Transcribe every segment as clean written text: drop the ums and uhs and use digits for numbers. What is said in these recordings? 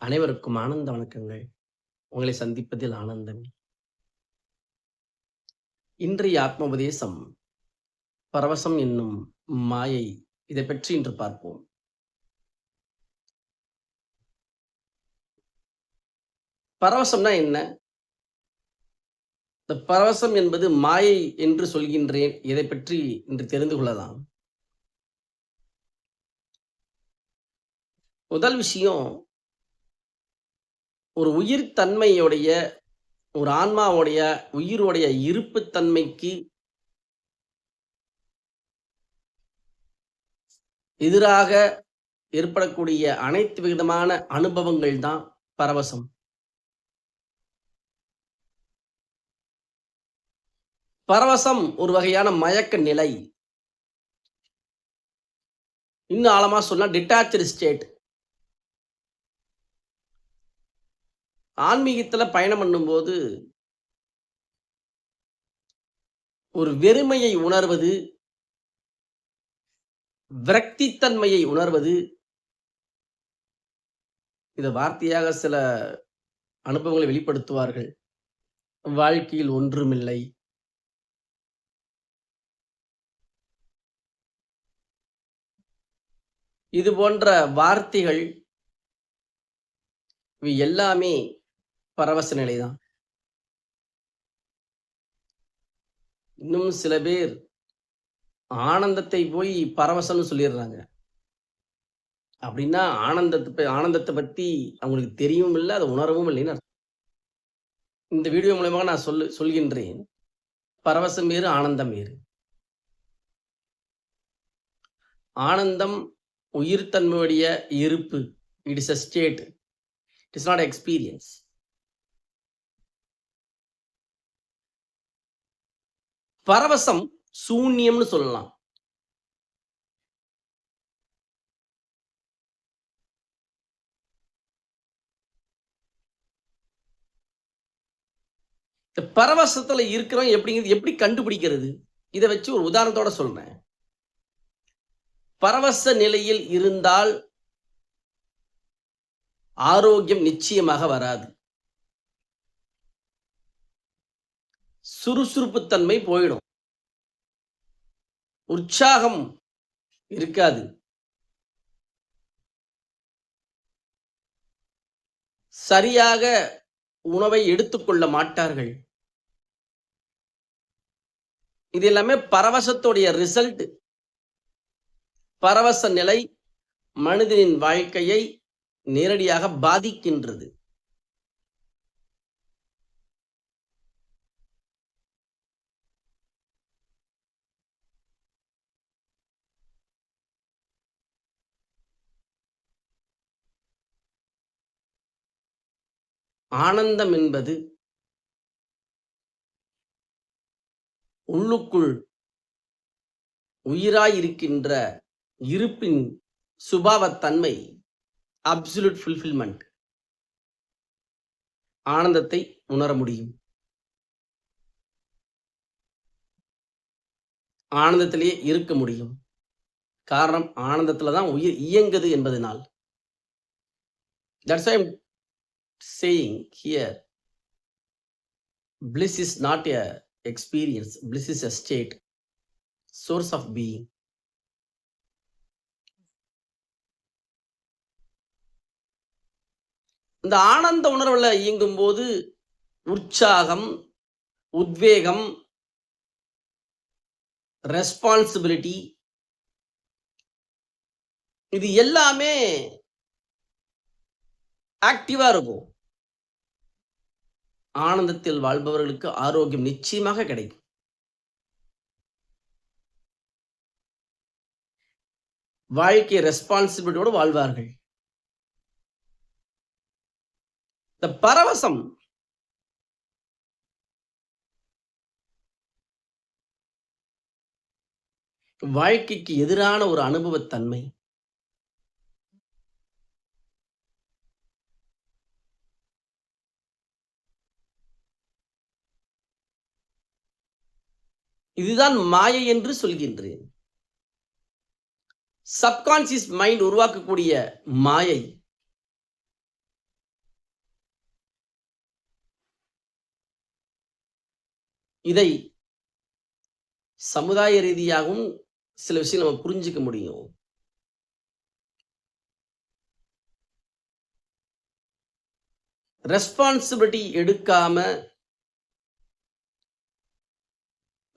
அனைவருக்கும் ஆனந்த வணக்கங்கள். உங்களை சந்திப்பதில் ஆனந்தம். இன்றைய ஆத்மோபதேசம் பரவசம் என்னும் மாயை. இதைப் பற்றி இன்று பார்ப்போம். பரவசம்னா என்ன? இந்த பரவசம் என்பது மாயை என்று சொல்கின்றேன். இதைப் பற்றி இன்று தெரிந்து கொள்ளலாம். முதல் விஷயம், ஒரு உயிர் தன்மையுடைய, ஒரு ஆன்மாவுடைய, உயிருடைய இருப்புத் தன்மைக்கு எதிராக ஏற்படக்கூடிய அனைத்து விதமான அனுபவங்கள் தான் பரவசம். பரவசம் ஒரு வகையான மயக்க நிலை. இன்னும் ஆழமா சொன்னா டிட்டாச்டு ஸ்டேட். ஆன்மீகத்துல பயணம் பண்ணும்போது ஒரு வெறுமையை உணர்வது, விரக்தித்தன்மையை உணர்வது, இத வார்த்தையாக சில அனுபவங்களை வெளிப்படுத்துவார்கள். வாழ்க்கையில் ஒன்றுமில்லை. இது போன்ற வார்த்தைகள் இவை எல்லாமே பரவச நிலைதான். இன்னும் சில பேர் ஆனந்தத்தை போய் பரவசம்னு சொல்லிடுறாங்க. அப்படின்னா ஆனந்தத்தை பத்தி அவங்களுக்கு தெரியவும் இல்ல, அதை உணரவும் இல்லைன்னு அர்த்தம். இந்த வீடியோ மூலமாக நான் சொல்கின்றேன். பரவசம் வேறு, ஆனந்தம் வேறு. ஆனந்தம் உயிர்த்தன்மையுடைய இருப்பு. It is a state. It is not experience. பரவசம் சூன்யம்னு சொல்லலாம். இந்த பரவசத்துல இருக்கிறோம் எப்படிங்கிறது எப்படி கண்டுபிடிக்கிறது? இதை வச்சு ஒரு உதாரணத்தோட சொல்றேன். பரவச நிலையில் இருந்தால் ஆரோக்கியம் நிச்சயமாக வராது. சுறுசுறுப்புத்தன்மை போயிடும். உற்சாகம் இருக்காது. சரியாக உணவை எடுத்துக்கொள்ள மாட்டார்கள். இது எல்லாமே பரவசத்துடைய ரிசல்ட். பரவச நிலை மனிதனின் வாழ்க்கையை நேரடியாக பாதிக்கின்றது. ஆனந்தம் என்பது உள்ளுக்குள் உயிராயிருக்கின்ற இருப்பின் சுபாவத்தன்மை, அப்சல்யூட் ஃபுல்ஃபில்மெண்ட். ஆனந்தத்தை உணர முடியும். ஆனந்தத்திலேயே இருக்க முடியும். காரணம், ஆனந்தத்துல தான் உயிர் இயங்குது என்பதனால். That's why I'm saying here, bliss is not a experience. Bliss is a state, source of being. இந்த ஆனந்த உணர்வுல இயங்கும் போது உற்சாகம், உத்வேகம், ரெஸ்பான்சிபிலிட்டி, இது எல்லாமே ஆக்டிவா இருக்கும். ஆனந்தத்தில் வாழ்பவர்களுக்கு ஆரோக்கியம் நிச்சயமாக கிடைக்கும். வாழ்க்கை ரெஸ்பான்சிபிலிட்டியோடு வாழ்வார்கள். இந்த பரவசம் வாழ்க்கைக்கு எதிரான ஒரு அனுபவத்தன்மை. இதுதான் மாயை என்று சொல்கின்றேன். சப்கான்சியஸ் மைண்ட் உருவாக்கக்கூடிய மாயை இதை சமுதாய ரீதியாகவும் சில விஷயம் நம்ம புரிஞ்சுக்க முடியும். ரெஸ்பான்சிபிலிட்டி எடுக்காம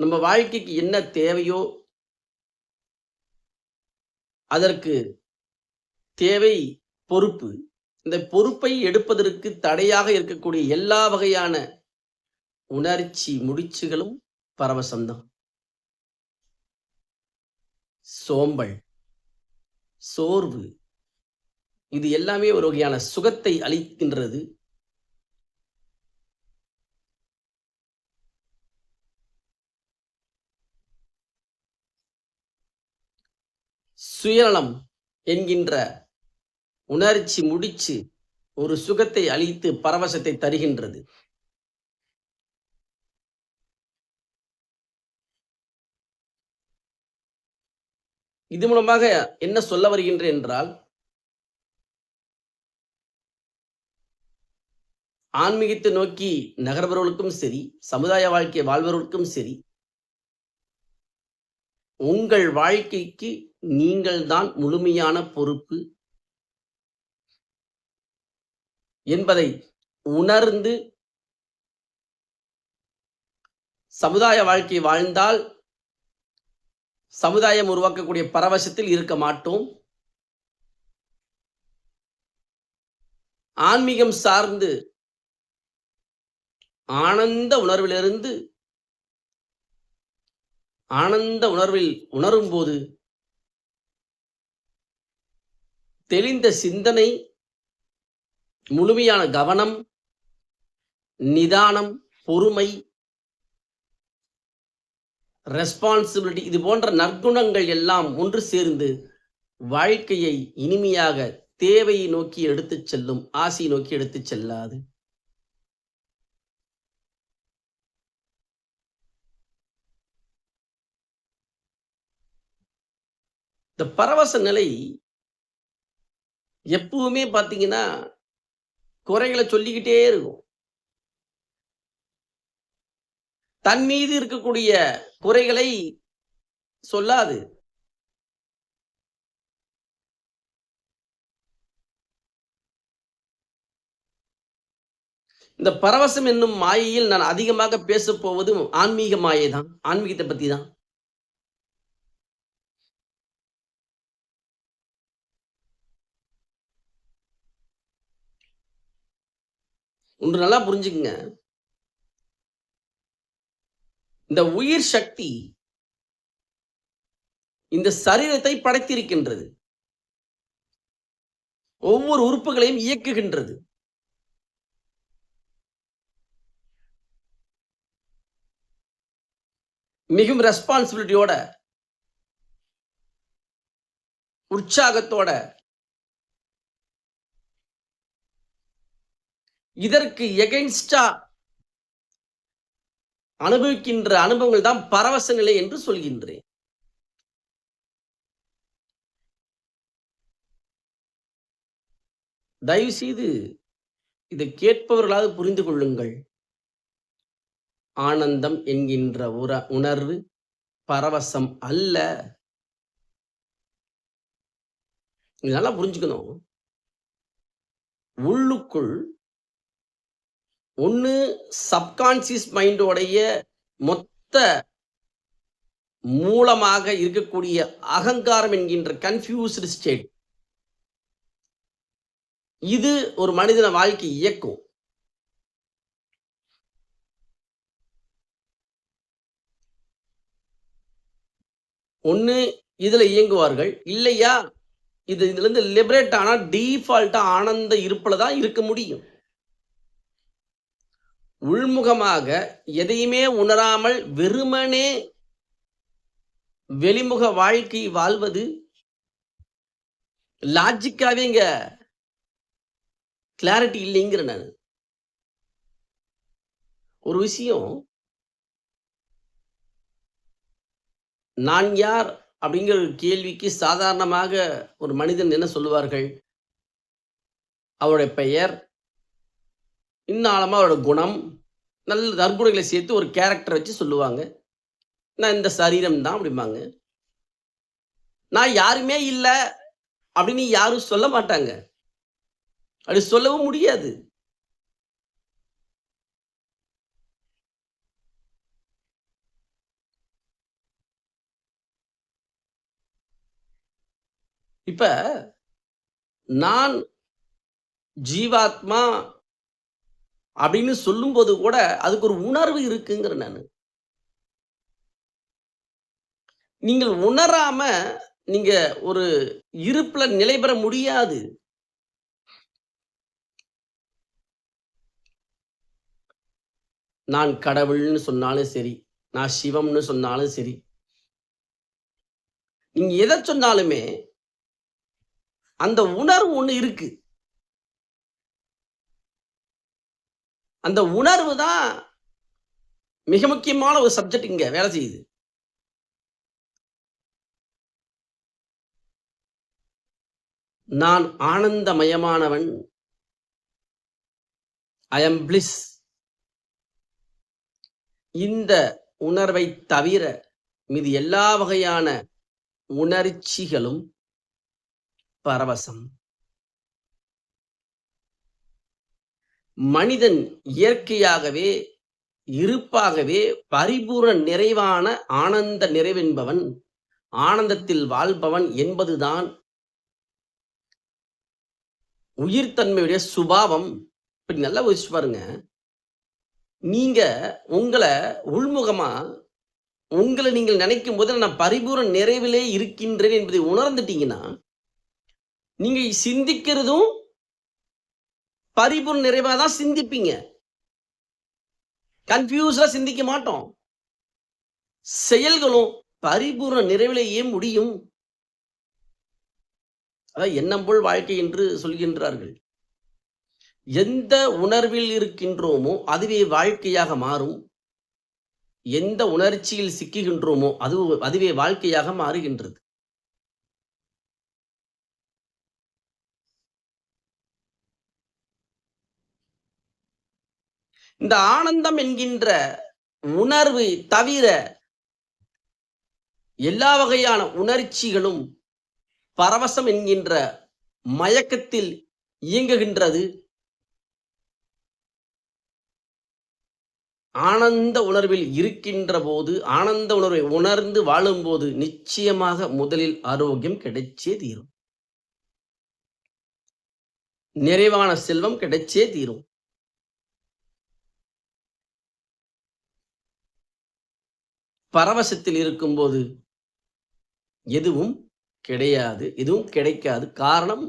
நம்ம வாழ்க்கைக்கு என்ன தேவையோ அதற்கு தேவை பொறுப்பு. இந்த பொறுப்பை எடுப்பதற்கு தடையாக இருக்கக்கூடிய எல்லா வகையான உணர்ச்சி முடிச்சுகளும் பரவசம்தான். சோம்பல், சோர்வு, இது எல்லாமே ஒரு வகையான சுகத்தை அளிக்கின்றது. சுயநலம் என்கின்ற உணர்ச்சி முடிச்சு ஒரு சுகத்தை அளித்து பரவசத்தை தருகின்றது. இது மூலமாக என்ன சொல்ல வருகின்றேன் என்றால், ஆன்மீகத்தை நோக்கி நகர்பவர்களுக்கும் சரி, சமுதாய வாழ்க்கை வாழ்பவர்களுக்கும் சரி, உங்கள் வாழ்க்கைக்கு நீங்கள் தான் முழுமையான பொறுப்பு என்பதை உணர்ந்து சமுதாய வாழ்க்கை வாழ்ந்தால் சமுதாயம் உருவாக்கக்கூடிய பரவசத்தில் இருக்க மாட்டோம். ஆன்மீகம் சார்ந்து ஆனந்த உணர்விலிருந்து ஆனந்த உணர்வில் உணரும் போது தெளிந்த சிந்தனை, முழுமையான கவனம், நிதானம், பொறுமை, ரெஸ்பான்சிபிலிட்டி, இது போன்ற நற்குணங்கள் எல்லாம் ஒன்று சேர்ந்து வாழ்க்கையை இனிமையாக தேவையை நோக்கி எடுத்துச் செல்லும், ஆசையை நோக்கி எடுத்துச் செல்லாது. இந்த பரவச நிலை எப்பவுமே பார்த்தீங்கன்னா குறைகளை சொல்லிக்கிட்டே இருக்கும். தன் மீது இருக்கக்கூடிய குறைகளை சொல்லாது. இந்த பரவசம் என்னும் மாயையில் நான் அதிகமாக பேசப் போவது ஆன்மீக மாயை தான். ஆன்மீகத்தை பத்தி தான். ஒன்று நல்லா புரிஞ்சுக்குங்க. இந்த உயிர் சக்தி இந்த சரீரத்தை படைத்திருக்கின்றது. ஒவ்வொரு உறுப்புகளையும் இயக்குகின்றது. மிகவும் ரெஸ்பான்சிபிலிட்டியோட, உற்சாகத்தோட, இதற்கு எகென்ஸ்டா அனுபவிக்கின்ற அனுபவங்கள் தான் பரவச நிலை என்று சொல்கின்றேன். தயவு செய்து இதை கேட்பவர்களாவது புரிந்து கொள்ளுங்கள். ஆனந்தம் என்கின்ற உணர்வு பரவசம் அல்ல. நல்லா புரிஞ்சுக்கணும். உள்ளுக்குள் ஒன்று சப்கான்சியஸ் மைண்டோடைய மொத்த மூலமாக இருக்கக்கூடிய அகங்காரம் என்கின்ற கன்ஃபியூஸ்டு ஸ்டேட், இது ஒரு மனிதன வாழ்க்கை இயக்கும். ஒன்று இதுல இயங்குவார்கள், இல்லையா இதுல இருந்து லிபரேட் ஆனா டீஃபால்ட்டா ஆனந்த இருப்புல தான் இருக்க முடியும். உள்முகமாக எதையுமே உணராமல் வெறுமனே வெளிமுக வாழ்க்கை வாழ்வது லாஜிக்காவே இங்க கிளாரிட்டி இல்லைங்கிற நான். ஒரு விஷயம், நான் யார் அப்படிங்கிற ஒரு கேள்விக்கு சாதாரணமாக ஒரு மனிதன் என்ன சொல்லுவார்கள்? அவருடைய பெயர், இன்னாலமா அவரோட குணம், நல்ல நற்குணங்களை சேர்த்து ஒரு கேரக்டர் வச்சு சொல்லுவாங்க. நான் இந்த சரீரம் தான் அப்படிம்பாங்க. நான் யாருமே இல்ல அப்படின்னு யாரும் சொல்ல மாட்டாங்க. அப்படி சொல்லவும் முடியாது. இப்ப நான் ஜீவாத்மா அப்படின்னு சொல்லும்போது கூட அதுக்கு ஒரு உணர்வு இருக்குங்கிறேன் நானு. நீங்கள் உணராம நீங்க ஒரு இருப்புல நிலை பெற முடியாது. நான் கடவுள்னு சொன்னாலும் சரி, நான் சிவம்னு சொன்னாலும் சரி, நீங்க எத சொன்னாலுமே அந்த உணர்வு ஒண்ணு இருக்கு. அந்த உணர்வு தான் மிக முக்கியமான ஒரு சப்ஜெக்ட் இங்க வேலை செய்யுது. நான் ஆனந்தமயமானவன். ஐ அம் பிளிஸ். இந்த உணர்வை தவிர மீதி எல்லா வகையான உணர்ச்சிகளும் பரவசம். மனிதன் இயற்கையாகவே இருப்பாகவே பரிபூரண நிறைவான ஆனந்த நிறைவென்பவன், ஆனந்தத்தில் வாழ்பவன் என்பதுதான் உயிர்த்தன்மையுடைய சுபாவம். இப்படி நல்லா யோசிச்சு பாருங்க. நீங்க உங்கள உள்முகமா உங்கள நீங்கள் நினைக்கும் போது நான் பரிபூரண நிறைவிலே இருக்கின்றேன் என்பதை உணர்ந்துட்டீங்கன்னா, நீங்க சிந்திக்கிறதும் பரிபூரண நிறைவா தான் சிந்திப்பீங்க. கன்ஃபியூஸ்டா சிந்திக்க மாட்டோம். செயல்களும் பரிபூரண நிறைவிலேயே முடியும். அதான் எண்ணம் போல் வாழ்க்கை என்று சொல்கின்றார்கள். எந்த உணர்வில் இருக்கின்றோமோ அதுவே வாழ்க்கையாக மாறும். எந்த உணர்ச்சியில் சிக்குகின்றோமோ அதுவே வாழ்க்கையாக மாறுகின்றது. இந்த ஆனந்தம் என்கின்ற உணர்வு தவிர எல்லா வகையான உணர்ச்சிகளும் பரவசம் என்கின்ற மயக்கத்தில் இயங்குகின்றது. ஆனந்த உணர்வில் இருக்கின்ற போது, ஆனந்த உணர்வை உணர்ந்து வாழும்போது நிச்சயமாக முதலில் ஆரோக்கியம் கிடைச்சே தீரும். நிறைவான செல்வம் கிடைச்சே தீரும். பரவசத்தில் இருக்கும்போது எதுவும் கிடையாது, எதுவும் கிடைக்காது. காரணம்,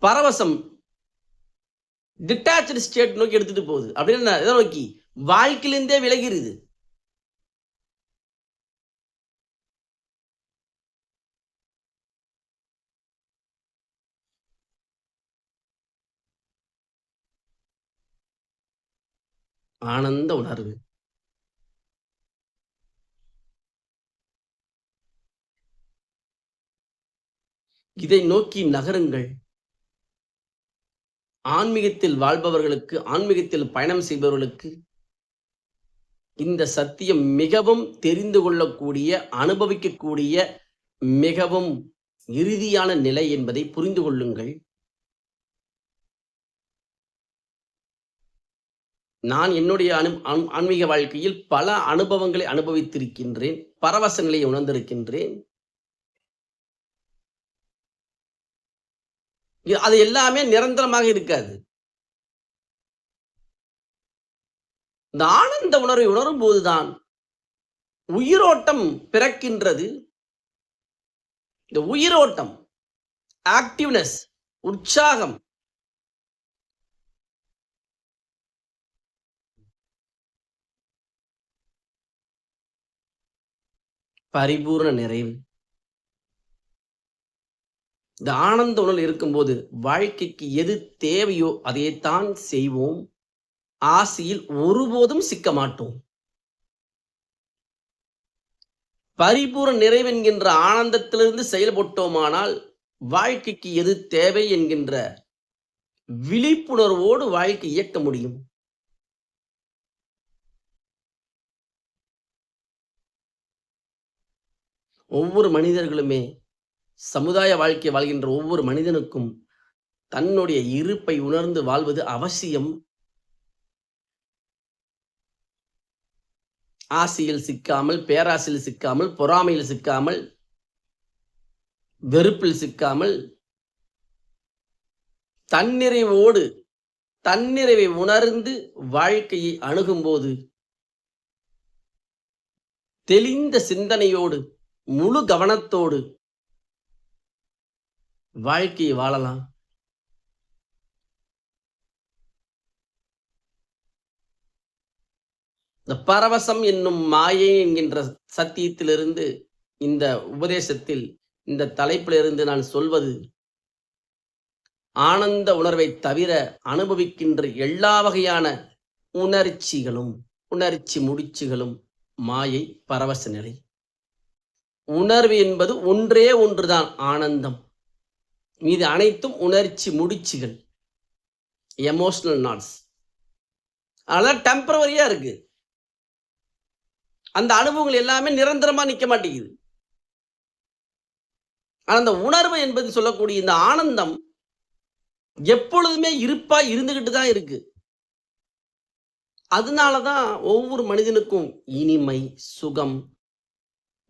பரவசம் டிட்டாச்டு ஸ்டேட் நோக்கி எடுத்துட்டு போகுது. அப்படின்னு எதை நோக்கி? வாழ்க்கையிலிருந்தே விலகிருது. ஆனந்த உணர்வு. இதை நோக்கி நகருங்கள். ஆன்மீகத்தில் வாழ்பவர்களுக்கு, ஆன்மீகத்தில் பயணம் செய்பவர்களுக்கு இந்த சத்தியம் மிகவும் தெரிந்து கொள்ளக்கூடிய, அனுபவிக்கக்கூடிய மிகவும் இறுதியான நிலை என்பதை புரிந்து கொள்ளுங்கள். நான் என்னுடைய ஆன்மீக வாழ்க்கையில் பல அனுபவங்களை அனுபவித்திருக்கின்றேன். பரவச நிலையை உணர்ந்திருக்கின்றேன். அது எல்லாமே நிரந்தரமாக இருக்காது. இந்த ஆனந்த உணர்வை உணரும் போதுதான் உயிரோட்டம் பிறக்கின்றது. இந்த உயிரோட்டம், ஆக்டிவ்னஸ், உற்சாகம், பரிபூர்ண நிறைவு. இந்த ஆனந்த உணர்வு இருக்கும்போது வாழ்க்கைக்கு எது தேவையோ அதைத்தான் செய்வோம். ஆசையில் ஒருபோதும் சிக்க மாட்டோம். பரிபூர்ண நிறைவென்கின்ற ஆனந்தத்திலிருந்து செயல்பட்டோமானால் வாழ்க்கைக்கு எது தேவை என்கின்ற விழிப்புணர்வோடு வாழ்க்கை இயக்க முடியும். ஒவ்வொரு மனிதர்களுமே சமுதாய வாழ்க்கை வாழ்கின்ற ஒவ்வொரு மனிதனுக்கும் தன்னுடைய இருப்பை உணர்ந்து வாழ்வது அவசியம். ஆசையில் சிக்காமல், பேராசையில் சிக்காமல், பொறாமையில் சிக்காமல், வெறுப்பில் சிக்காமல், தன்னிறைவோடு தன்னிறைவை உணர்ந்து வாழ்க்கையை அணுகும்போது தெளிந்த சிந்தனையோடு முழு கவனத்தோடு வாழ்க்கையை வாழலாம். இந்த பரவசம் என்னும் மாயை என்கின்ற சத்தியத்திலிருந்து இந்த உபதேசத்தில் இந்த தலைப்பிலிருந்து நான் சொல்வது, ஆனந்த உணர்வை தவிர அனுபவிக்கின்ற எல்லா வகையான உணர்ச்சிகளும் உணர்ச்சி முடிச்சுகளும் மாயை, பரவச நிலை. உணர்வு என்பது ஒன்றே ஒன்றுதான், ஆனந்தம். மீது அனைத்தும் உணர்ச்சி முடிச்சுகள், எமோஷனல் நாட்ஸ். அதெல்லாம் டெம்பரவரியா இருக்கு. அந்த அனுபவங்கள் எல்லாமே நிரந்தரமா நிக்க மாட்டேங்குது. அந்த உணர்வு என்பது சொல்லக்கூடிய இந்த ஆனந்தம் எப்பொழுதுமே இருப்பா இருந்துகிட்டு தான் இருக்கு. அதனாலதான் ஒவ்வொரு மனிதனுக்கும் இனிமை, சுகம்,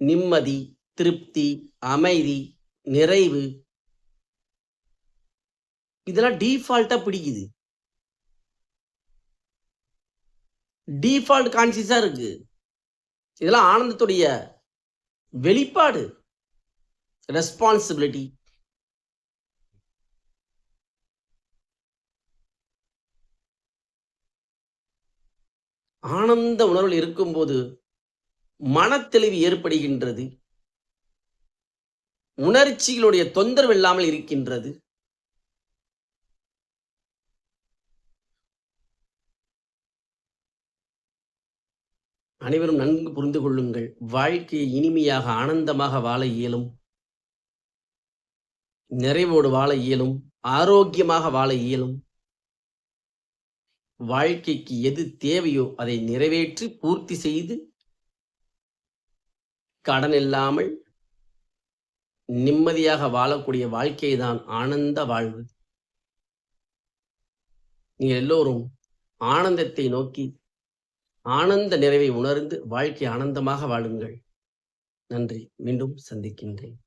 நிம்மதி, திருப்தி, அமைதி, நிறைவு இதெல்லாம் டிஃபால்ட்டா பிடிக்குது. டிஃபால்ட் கான்சியஸா இருக்கு. இதெல்லாம் ஆனந்தத்துடைய வெளிப்பாடு, ரெஸ்பான்சிபிலிட்டி. ஆனந்த உணர்வில் இருக்கும்போது மனத்தெளிவு ஏற்படுகின்றது. உணர்ச்சிகளுடைய தொந்தரவு இல்லாமல் இருக்கின்றது. அனைவரும் நன்கு புரிந்து கொள்ளுங்கள். வாழ்க்கையை இனிமையாக ஆனந்தமாக வாழ இயலும், நிறைவோடு வாழ இயலும், ஆரோக்கியமாக வாழ இயலும். வாழ்க்கைக்கு எது தேவையோ அதை நிறைவேற்றி பூர்த்தி செய்து கடன் இல்லாமல் நிம்மதியாக வாழக்கூடிய வாழ்க்கை தான் ஆனந்த வாழ்வு. நீங்கள் எல்லோரும் ஆனந்தத்தை நோக்கி ஆனந்த நிறைவை உணர்ந்து வாழ்க்கை ஆனந்தமாக வாழுங்கள். நன்றி. மீண்டும் சந்திக்கின்றேன்.